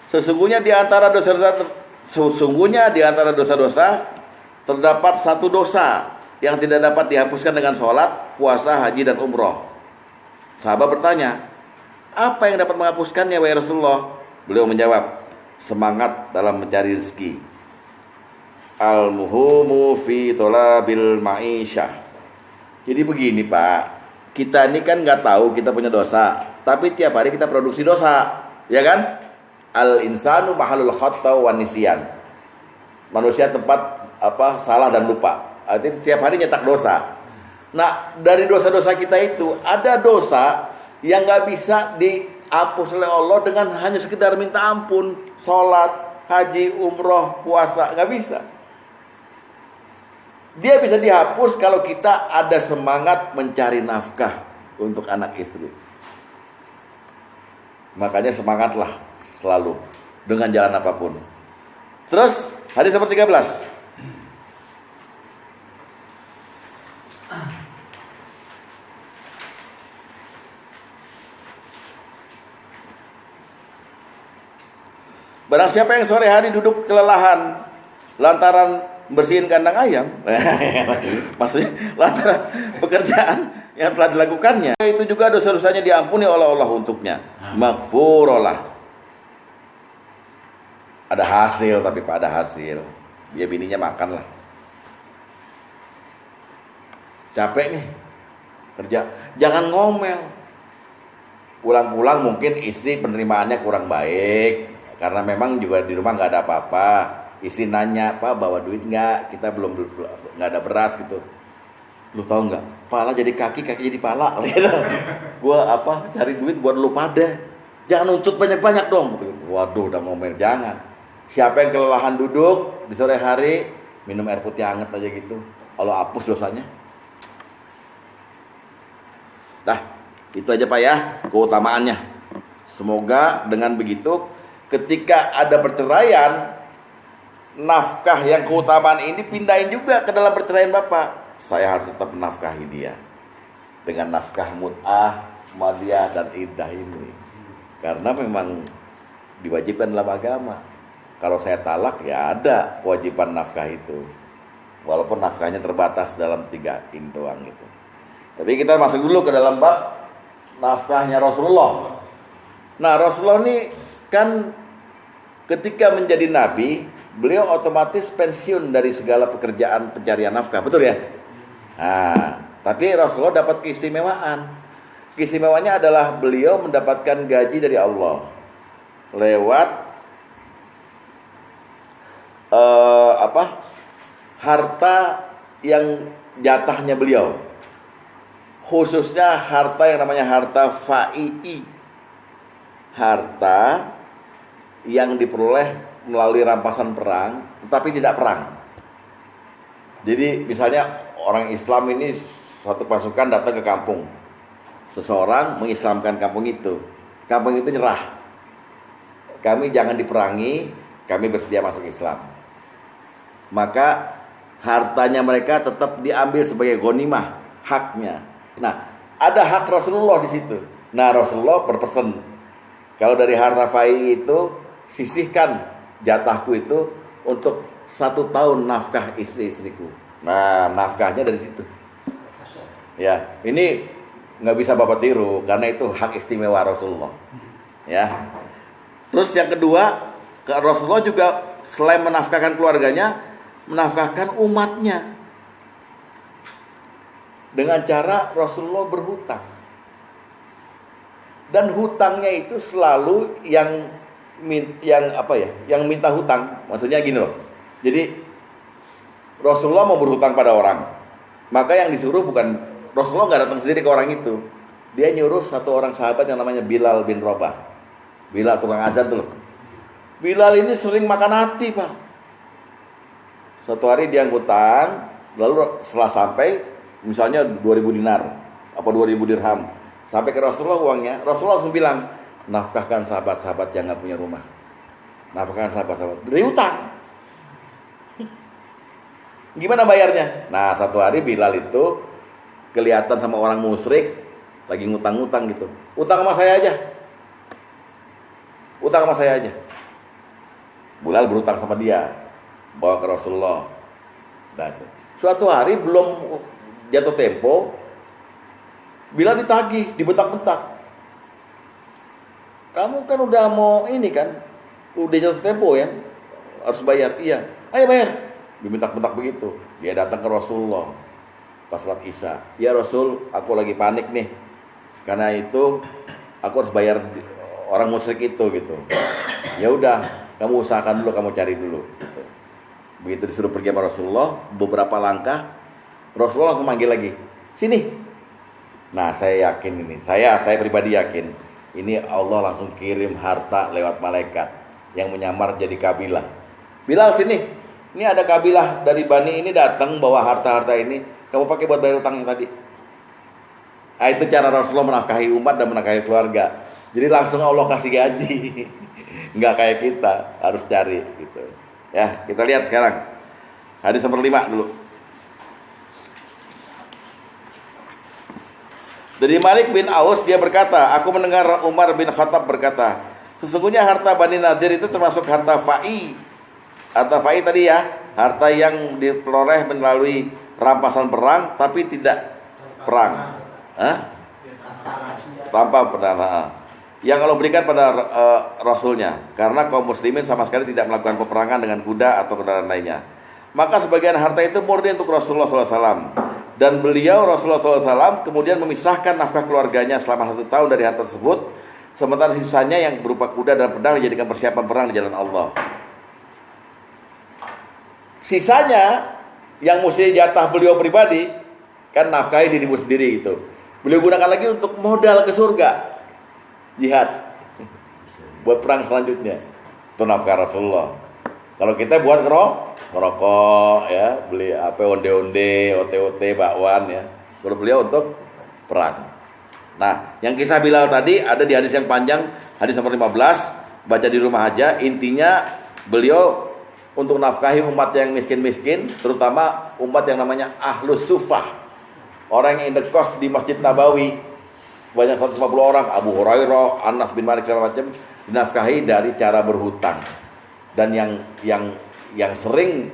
Sesungguhnya di antara dosa-dosa terdapat satu dosa yang tidak dapat dihapuskan dengan sholat, puasa, haji, dan umroh. Sahabat bertanya, apa yang dapat menghapuskannya wahai Rasulullah? Beliau menjawab, semangat dalam mencari rezeki. Al-muhumu fi thalabil ma'isyah. Jadi begini Pak, kita ini kan nggak tahu kita punya dosa, tapi tiap hari kita produksi dosa, ya kan? Al-insanu mahalul khata wa nisyan. Manusia tempat salah dan lupa. Artinya setiap hari nyetak dosa. Nah, dari dosa-dosa kita itu ada dosa yang nggak bisa dihapus oleh Allah dengan hanya sekedar minta ampun, sholat, haji, umroh, puasa, nggak bisa. Dia bisa dihapus kalau kita ada semangat mencari nafkah untuk anak istri. Makanya semangatlah selalu dengan jalan apapun. Terus hadis nomor 13. Barang siapa yang sore hari duduk kelelahan lantaran bersihin kandang ayam, maksudnya lantaran pekerjaan yang telah dilakukannya, itu juga dosa-dosanya diampuni oleh Allah untuknya. Maghfurolah. Ada hasil, tapi Pak, ada hasil. Dia bininya makan lah. Capek nih kerja, jangan ngomel. Pulang-pulang mungkin istri penerimaannya kurang baik, karena memang juga di rumah nggak ada apa-apa. Istri nanya, Pak bawa duit nggak? Kita belum nggak ada beras gitu. Lu tahu nggak? Pala jadi kaki, kaki jadi pala. Gua cari duit buat lu pada. Jangan nuntut banyak-banyak dong. Waduh, udah ngomel, jangan. Siapa yang kelelahan duduk di sore hari, minum air putih hangat aja gitu. Allah hapus dosanya. Nah, itu aja Pak ya, keutamaannya. Semoga dengan begitu, ketika ada perceraian, nafkah yang keutamaan ini pindahin juga ke dalam perceraian Bapak. Saya harus tetap menafkahi dia dengan nafkah mut'ah, madiyah, dan iddah ini, karena memang diwajibkan dalam agama. Kalau saya talak ya ada kewajiban nafkah itu, walaupun nafkahnya terbatas dalam 3 in doang gitu. Tapi kita masuk dulu ke dalam bab nafkahnya Rasulullah. Nah, Rasulullah ini kan ketika menjadi nabi, beliau otomatis pensiun dari segala pekerjaan pencarian nafkah, betul ya? Nah, tapi Rasulullah dapat keistimewaan. Keistimewaannya adalah beliau mendapatkan gaji dari Allah lewat harta yang jatahnya beliau. Khususnya harta yang namanya harta fai'i. Harta yang diperoleh melalui rampasan perang, tetapi tidak perang. Jadi misalnya orang Islam ini, suatu pasukan datang ke kampung, seseorang mengislamkan kampung itu nyerah, kami jangan diperangi, kami bersedia masuk Islam. Maka hartanya mereka tetap diambil sebagai ghanimah, haknya. Nah, ada hak Rasulullah di situ. Nah, Rasulullah berpesan, kalau dari harta fai itu, sisihkan jatahku itu untuk 1 tahun nafkah istri-istriku. Nah, nafkahnya dari situ. Ya, ini nggak bisa Bapak tiru, karena itu hak istimewa Rasulullah. Ya. Terus yang kedua, Rasulullah juga selain menafkahkan keluarganya, menafkahkan umatnya dengan cara Rasulullah berhutang. Dan hutangnya itu selalu yang minta hutang. Maksudnya gini loh. Jadi Rasulullah mau berhutang pada orang, maka yang disuruh bukan Rasulullah, nggak datang sendiri ke orang itu. Dia nyuruh satu orang sahabat yang namanya Bilal bin Rabah. Bilal tukang azan tuh loh. Bilal ini sering makan hati Pak. Suatu hari dia ngutang, lalu setelah sampai misalnya 2.000 dinar apa 2.000 dirham, sampai ke Rasulullah uangnya, Rasulullah langsung bilang, nafkahkan sahabat-sahabat yang nggak punya rumah, nafkahkan sahabat-sahabat dari utang. Gimana bayarnya? Nah, satu hari Bilal itu kelihatan sama orang musyrik lagi ngutang-ngutang gitu. Utang sama saya aja. Utang sama saya aja. Bilal berutang sama dia. Bawa ke Rasulullah. Nah, suatu hari belum jatuh tempo, Bilal ditagih, dibentak-bentak. Kamu kan udah mau ini kan, udah jatuh tempo ya, harus bayar. Iya, ayo bayar. Dibentak-bentak begitu. Dia datang ke Rasulullah pas sholat Isya. Ya Rasul, aku lagi panik nih. Karena itu aku harus bayar orang musyrik itu gitu. Ya udah, kamu usahakan dulu, kamu cari dulu. Gitu. Begitu disuruh pergi sama Rasulullah, beberapa langkah, Rasulullah langsung manggil lagi, sini. Nah, saya yakin ini, saya pribadi yakin. Ini Allah langsung kirim harta lewat malaikat yang menyamar jadi kabilah. Bilal sini, ini ada kabilah dari Bani ini datang bawa harta-harta ini. Kamu pakai buat bayar utangnya tadi. Nah, itu cara Rasulullah menafkahi umat dan menafkahi keluarga. Jadi langsung Allah kasih gaji. Nggak kayak kita, harus cari gitu. Ya, kita lihat sekarang. Hadis nomor 5 dulu. Dari Malik bin Aus dia berkata, aku mendengar Umar bin Khattab berkata, sesungguhnya harta Bani Nadir itu termasuk harta fa'i. Harta fa'i tadi ya, harta yang diperoleh melalui rampasan perang tapi tidak perang. Tanpa perdana. Yang Allah berikan pada Rasulnya, karena kaum muslimin sama sekali tidak melakukan peperangan dengan kuda atau kendaraan lainnya. Maka sebagian harta itu murni untuk Rasulullah SAW. Dan beliau Rasulullah SAW kemudian memisahkan nafkah keluarganya selama 1 tahun dari harta tersebut, sementara sisanya yang berupa kuda dan pedang dijadikan persiapan perang di jalan Allah. Sisanya yang mesti jatah beliau pribadi, kan nafkahi dirimu sendiri gitu. Beliau gunakan lagi untuk modal ke surga, jihad, buat perang selanjutnya. Itu nafkah Rasulullah. Kalau kita buat ngerokok ya, beli apa onde-onde, ote-ote, bakwan ya. Kalau beliau untuk perang. Nah, yang kisah Bilal tadi ada di hadis yang panjang, hadis nomor 15, baca di rumah aja. Intinya beliau untuk nafkahi umat yang miskin-miskin, terutama umat yang namanya Ahlus Sufah. Orang yang indekos di Masjid Nabawi, banyak 150 orang, Abu Hurairah, Anas bin Malik segala macam, dinafkahi dari cara berhutang. Dan yang sering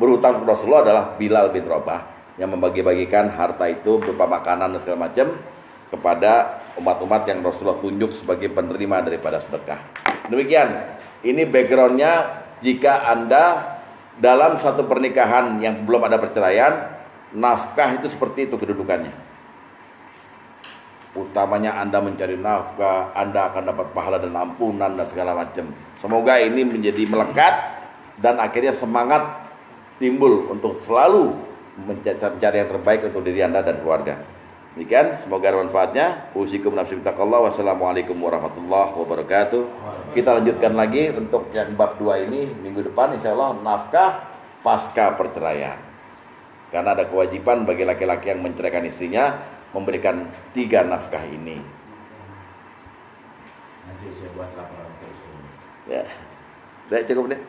berhutang kepada Rasulullah adalah Bilal bin Rabah yang membagi-bagikan harta itu berupa makanan dan segala macam kepada umat-umat yang Rasulullah tunjuk sebagai penerima daripada sedekah. Demikian, ini backgroundnya jika Anda dalam satu pernikahan yang belum ada perceraian, nafkah itu seperti itu kedudukannya. Utamanya Anda mencari nafkah, Anda akan dapat pahala dan ampunan dan segala macam. Semoga ini menjadi melekat dan akhirnya semangat timbul untuk selalu mencari yang terbaik untuk diri Anda dan keluarga. Demikian, semoga ada manfaatnya. Usikum nafsi bittaqallah. Wassalamualaikum warahmatullahi wabarakatuh. Kita lanjutkan lagi untuk yang bab 2 ini minggu depan insyaallah, nafkah pasca perceraian. Karena ada kewajiban bagi laki-laki yang menceraikan istrinya memberikan 3 nafkah ini. Nanti saya buat laporan ke istri. Ya. Sudah cukup deh.